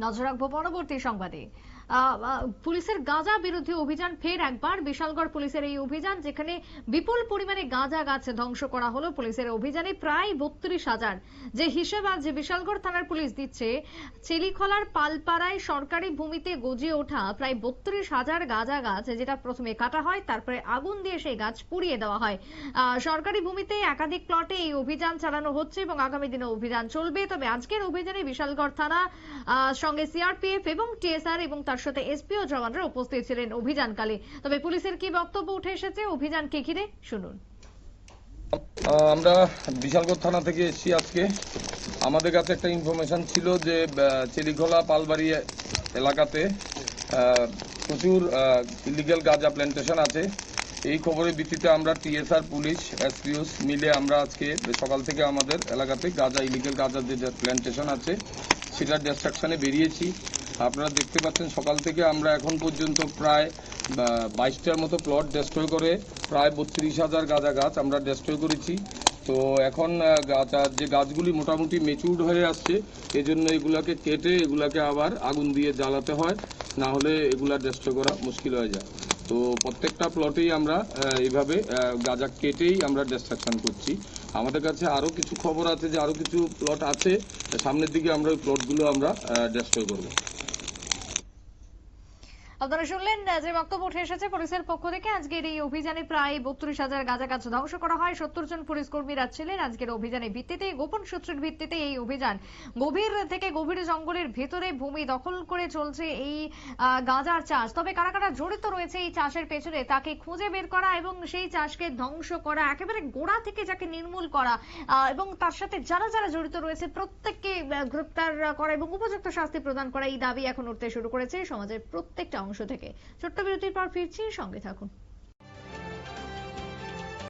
নজর রাখবো পরবর্তী সংবাদে। পুলিশের গাঁজা বিরোধী অভিযান ফের একবার। বিশালগড় পুলিশের এই অভিযান, যেখানে বিপুল পরিমাণে গাঁজা গাছ ধ্বংস করা হলো। পুলিশের অভিযানে প্রায় 32,000, যে হিসেব আজ বিশালগড় থানার পুলিশ দিচ্ছে, চেলিখলার পালপাড়ায় সরকারি ভূমিতে গজিয়ে ওঠা প্রায় 32,000 গাঁজা গাছ, যেটা প্রথমে কাটা হয়, তারপরে আগুন দিয়ে সেই গাছ পুড়িয়ে দেওয়া হয়। সরকারি ভূমিতে একাধিক প্লটে এই অভিযান চালানো হচ্ছে এবং আগামী দিনে অভিযান চলবে। তবে আজকের অভিযানে বিশালগড় থানা সঙ্গে সিআরপিএফ এবং টিএসআর এবং তার সাথে এসপিও জওয়ানরা উপস্থিত ছিলেন অভিযানকালে। তবে পুলিশের কি বক্তব্য উঠে এসেছে অভিযানকে ঘিরে, শুনুন। আমরা বিশালগড় থানা থেকে এসেছি। আজকে আমাদের কাছে একটা ইনফরমেশন ছিল যে চেলিখোলা পালবাড়ি এলাকাতে প্রচুর ইলিগাল গাঁজা প্ল্যান্টেশন আছে। এই খবরের ভিত্তিতে আমরা টিএসআর, পুলিশ, এসপিওস মিলে আমরা আজকে সকাল থেকে আমাদের এলাকাতে গাঁজা, ইলিগাল গাঁজা যে প্ল্যান্টেশন আছে সেটার ডিস্ট্রাকশনে বেরিয়েছি। আপনারা দেখতে পাচ্ছেন সকাল থেকে আমরা এখন পর্যন্ত প্রায় 22টার মতো প্লট ডেস্ট্রয় করে প্রায় 32,000 গাঁজা গাছ আমরা ডেস্ট্রয় করেছি। তো এখন যে গাছগুলি মোটামুটি মেচুর্ড হয়ে আসছে, এজন্য এগুলাকে কেটে এগুলাকে আবার আগুন দিয়ে জ্বালাতে হয়, না হলে এগুলা ডেস্ট্রয় করা মুশকিল হয়ে যায়। তো প্রত্যেকটা প্লটেই আমরা এইভাবে গাঁজা কেটেই আমরা ডিস্ট্রাকশন করছি। আমাদের কাছে আরো কিছু খবর আছে যে আরো কিছু প্লট আছে, সামনের দিকে আমরা ওই প্লটগুলো আমরা ডেস্ট্রয় করব। আপনারা শুনলেন যে বক্তব্য উঠে এসেছে পুলিশের পক্ষ থেকে। আজকের এই অভিযানে প্রায় 32,000 গাঁজা গাছ ধ্বংস করা হয়। 70 জন পুলিশ কর্মীরা ছিলেন। আজকের অভিযানের ভিত্তিতে, গোপন সূত্রের ভিত্তিতে এই অভিযান। গভীর থেকে গভীর জঙ্গলের ভেতরে ভূমি দখল করে চলছে এই গাঁজার চাষ। তবে কারা কারা জড়িত রয়েছে এই চাষের পেছনে, তাকে খুঁজে বের করা এবং সেই চাষকে ধ্বংস করা, একেবারে গোড়া থেকে যাকে নির্মূল করা, এবং তার সাথে যারা যারা জড়িত রয়েছে প্রত্যেককে গ্রেপ্তার করা এবং উপযুক্ত শাস্তি প্রদান করা, এই দাবি এখন উঠতে শুরু করেছে সমাজের প্রত্যেকটা অংশ থেকে। ছোট্ট বিরতির পর ফিরছি, সঙ্গে থাকুন।